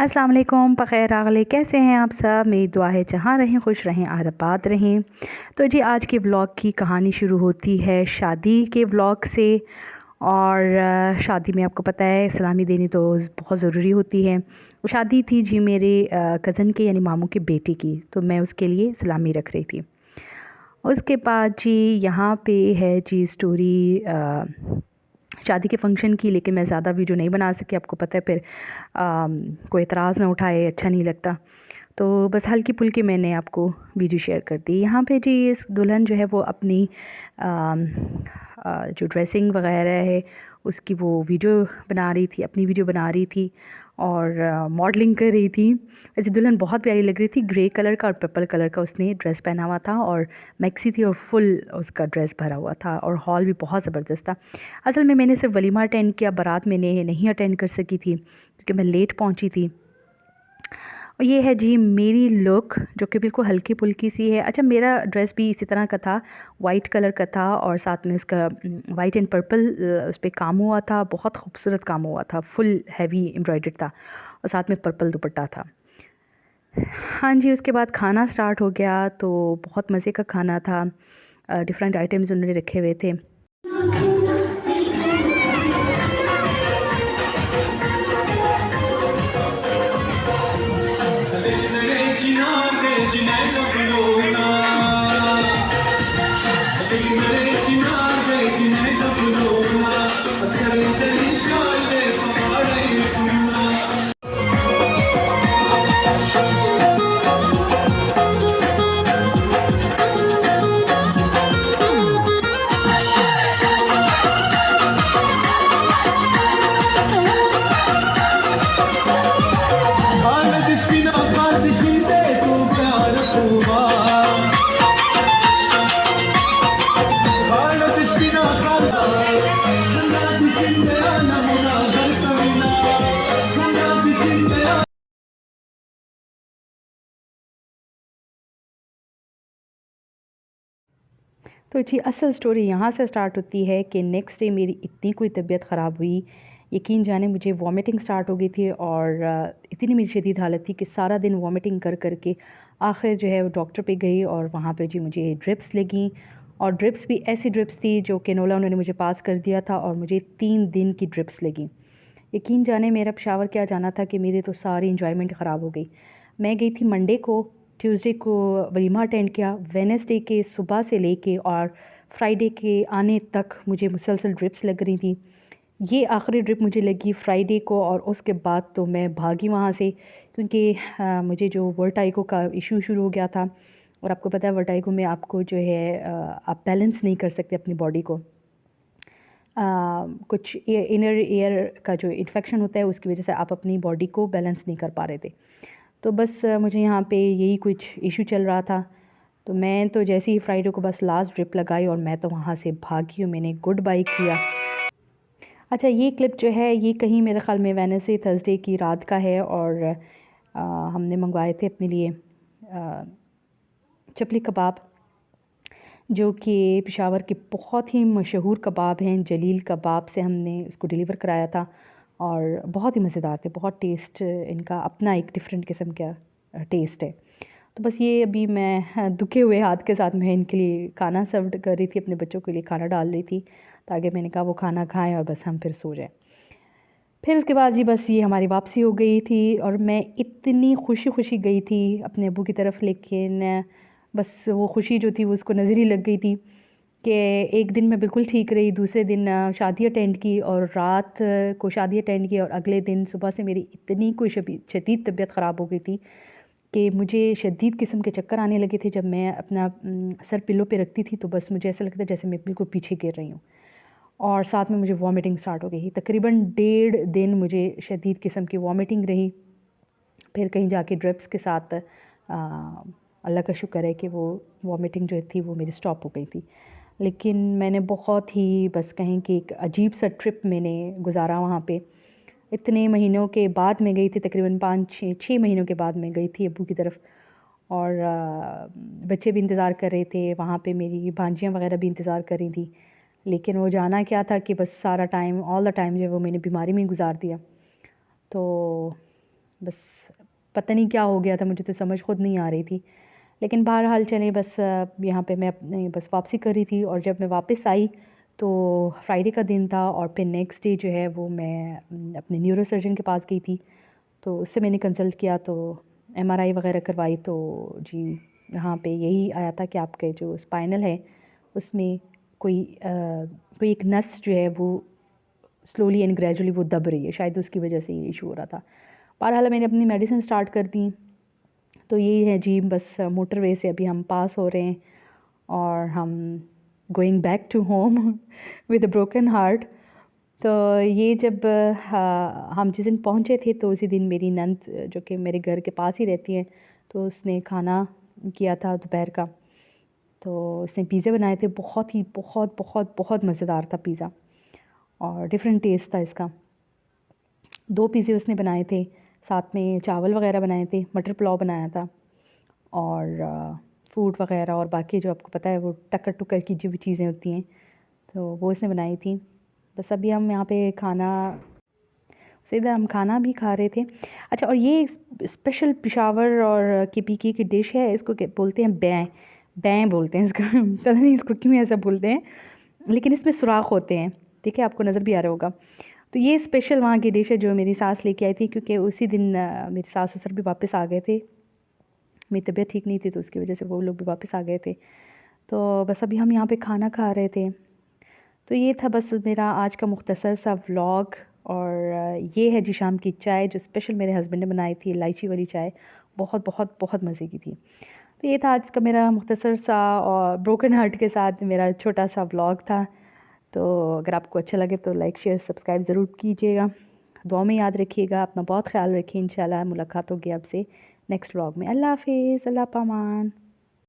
अस्सलाम वालेकुम, बख़ैर आगले कैसे हैं आप सब। मेरी दुआ है जहाँ रहें खुश रहें, आबाद रहें। तो जी आज के व्लॉग की कहानी शुरू होती है शादी के व्लॉग से। और शादी में आपको पता है सलामी देनी तो बहुत ज़रूरी होती है। शादी थी जी मेरे कज़न के यानी मामू के बेटे की, तो मैं उसके लिए सलामी रख रही थी। उसके बाद जी यहाँ पे है जी स्टोरी शादी के फंक्शन की, लेकिन मैं ज़्यादा वीडियो नहीं बना सकी। आपको पता है फिर कोई एतराज़ ना उठाए, अच्छा नहीं लगता। तो बस हल्की फुल्की मैंने आपको वीडियो शेयर कर दी। यहाँ पे जी इस दुल्हन जो है वो अपनी जो ड्रेसिंग वगैरह है उसकी वो वीडियो बना रही थी, अपनी वीडियो बना रही थी और मॉडलिंग कर रही थी। ऐसी दुल्हन बहुत प्यारी लग रही थी, ग्रे कलर का और पर्पल कलर का उसने ड्रेस पहना हुआ था और मैक्सी थी और फुल उसका ड्रेस भरा हुआ था और हॉल भी बहुत ज़बरदस्त था। असल में मैंने सिर्फ वलीमा अटेंड किया, बारात मैंने नहीं अटेंड कर सकी थी क्योंकि मैं लेट पहुंची थी। और ये है जी मेरी लुक जो कि बिल्कुल हल्की फुल्की सी है। अच्छा, मेरा ड्रेस भी इसी तरह का था, वाइट कलर का था और साथ में इसका वाइट एंड पर्पल उस पर काम हुआ था, बहुत खूबसूरत काम हुआ था, फुल हैवी एम्ब्रॉयडर्ड था और साथ में पर्पल दुपट्टा था। हाँ जी, उसके बाद खाना स्टार्ट हो गया तो बहुत मज़े का खाना था। डिफरेंट आइटम्स उन्होंने रखे हुए थे। तो जी असल स्टोरी यहाँ से स्टार्ट होती है कि नेक्स्ट डे मेरी इतनी कोई तबीयत ख़राब हुई, यकीन जाने मुझे वॉमिटिंग स्टार्ट हो गई थी और इतनी मेरी शदीद हालत थी कि सारा दिन वॉमिटिंग कर कर के आखिर जो है वो डॉक्टर पे गई और वहाँ पे जी मुझे ड्रिप्स लगी। और ड्रिप्स भी ऐसी ड्रिप्स थी जो कैनोला उन्होंने मुझे पास कर दिया था और मुझे 3 दिन की ड्रिप्स लगी। यकीन जाने मेरा पेशावर क्या जाना था कि मेरी तो सारी इंजॉयमेंट ख़राब हो गई। मैं गई थी मंडे को, ट्यूसडे को वलीमा अटेंड किया, वेडनेसडे के सुबह से लेके और फ्राइडे के आने तक मुझे मुसलसल ड्रिप्स लग रही थी। ये आखिरी ड्रिप मुझे लगी फ्राइडे को और उसके बाद तो मैं भागी वहाँ से क्योंकि मुझे जो वर्टाइगो का इशू शुरू हो गया था। और आपको पता है वर्टाइगो में आपको जो है आप बैलेंस नहीं कर सकते अपनी बॉडी को। कुछ इनर ईयर का जो इन्फेक्शन होता है उसकी वजह से आप अपनी बॉडी को बैलेंस नहीं कर पा रहे थे। तो बस मुझे यहाँ पे यही कुछ इशू चल रहा था। तो मैं तो जैसे ही फ्राइडे को बस लास्ट ड्रिप लगाई और मैं तो वहाँ से भागी और मैंने गुड बाय किया। अच्छा, ये क्लिप जो है ये कहीं मेरे ख़्याल में वेडनेसडे थर्सडे की रात का है और हमने मंगवाए थे अपने लिए चपली कबाब, जो कि पेशावर के बहुत ही मशहूर कबाब हैं। जलील कबाब से हमने इसको डिलीवर कराया था और बहुत ही मज़ेदार थे, बहुत टेस्ट इनका अपना एक डिफरेंट किस्म का टेस्ट है। तो बस ये अभी मैं दुखे हुए हाथ के साथ मैं इनके लिए खाना सर्व कर रही थी, अपने बच्चों के लिए खाना डाल रही थी ताकि मैंने कहा वो खाना खाएं और बस हम फिर सो जाएं। फिर उसके बाद जी बस ये हमारी वापसी हो गई थी और मैं इतनी खुशी खुशी गई थी अपने अब्बू की तरफ, लेकिन बस वो खुशी जो थी वो उसको नज़र ही लग गई थी कि एक दिन मैं बिल्कुल ठीक रही, दूसरे दिन शादी अटेंड की और रात को शादी अटेंड की और अगले दिन सुबह से मेरी इतनी कोई शदीद तबीयत ख़राब हो गई थी कि मुझे शदीद किस्म के चक्कर आने लगे थे। जब मैं अपना सर पिल्लो पे रखती थी तो बस मुझे ऐसा लगता जैसे मैं बिल्कुल पीछे गिर रही हूँ और साथ में मुझे वॉमिटिंग स्टार्ट हो गई। तकरीबन 1.5 दिन मुझे शदीद किस्म की वॉमिटिंग रही। फिर कहीं जाके ड्रिप्स के साथ अल्लाह का शुक्र है कि वो वॉमिटिंग जो थी वो मेरी स्टॉप हो गई थी। लेकिन मैंने बहुत ही बस कहें कि एक अजीब सा ट्रिप मैंने गुजारा वहाँ पे। इतने महीनों के बाद मैं गई थी, तकरीबन 5-6 महीनों के बाद मैं गई थी अब्बू की तरफ और बच्चे भी इंतज़ार कर रहे थे वहाँ पे, मेरी भांजियाँ वगैरह भी इंतज़ार कर रही थी। लेकिन वो जाना क्या था कि बस सारा टाइम ऑल द टाइम जो है वो मैंने बीमारी में ही गुजार दिया। तो बस पता नहीं क्या हो गया था, मुझे तो समझ खुद नहीं आ रही थी। लेकिन बहरहाल चलें, बस यहाँ पे मैं अपने बस वापसी कर रही थी, और जब मैं वापस आई तो फ्राइडे का दिन था, और फिर नेक्स्ट डे जो है वो मैं अपने न्यूरो सर्जन के पास गई थी। तो उससे मैंने कंसल्ट किया, तो एमआरआई वगैरह करवाई, तो जी यहाँ पे यही आया था कि आपके जो स्पाइनल है उसमें कोई एक नस जो है वो स्लोली एंड ग्रेजुअली वो दब रही है, शायद उसकी वजह से ये इशू हो रहा था। बहरहाल मैंने अपनी मेडिसिन स्टार्ट कर दी। तो यही है जी, बस मोटरवे से अभी हम पास हो रहे हैं, और हम going back to home with a broken heart. तो ये जब हम जिस दिन पहुँचे थे, तो उसी दिन मेरी नंद जो कि मेरे घर के पास ही रहती है, तो उसने खाना किया था दोपहर का। तो उसने पिज़्ज़ा बनाए थे, बहुत ही बहुत बहुत बहुत मज़ेदार था पिज़्ज़ा, और डिफरेंट टेस्ट था इसका। 2 पिज़्ज़े उसने बनाए थे, साथ में चावल वगैरह बनाए थे, मटर पुलाव बनाया था, और फ्रूट वगैरह और बाकी जो आपको पता है वो टक्कर-टुक्कर की जो भी चीज़ें होती हैं, तो वो उसने बनाई थी। बस अभी हम यहाँ पे सीधा हम खाना भी खा रहे थे। अच्छा, और ये स्पेशल पेशावर और केपीके की डिश है, इसको क्या बोलते हैं, बैं बैं बोलते हैं इसको पता नहीं इसको क्यों ऐसा बोलते हैं, लेकिन इसमें सुराख होते हैं, ठीक है, आपको नज़र भी आ रहा होगा। तो ये स्पेशल वहाँ की डिश है जो मेरी सास लेके आई थी, क्योंकि उसी दिन मेरे सास ससुर भी वापस आ गए थे। मेरी तबीयत ठीक नहीं थी, तो उसकी वजह से वो लोग भी वापस आ गए थे। तो बस अभी हम यहाँ पे खाना खा रहे थे। तो ये था बस मेरा आज का मुख्तसर सा व्लॉग, और ये है जी शाम की चाय जो स्पेशल मेरे हस्बैंड ने बनाई थी, इलायची वाली चाय, बहुत बहुत बहुत मज़े की थी। तो ये था आज का मेरा मुख्तसर सा और ब्रोकन हार्ट के साथ मेरा छोटा सा व्लॉग था। तो अगर आपको अच्छा लगे तो लाइक शेयर सब्सक्राइब ज़रूर कीजिएगा। दुआ में याद रखिएगा, अपना बहुत ख्याल रखिए। इंशाल्लाह मुलाकात होगी आपसे नेक्स्ट व्लॉग में। अल्लाह हाफ़िज़, अल्लाह पामान।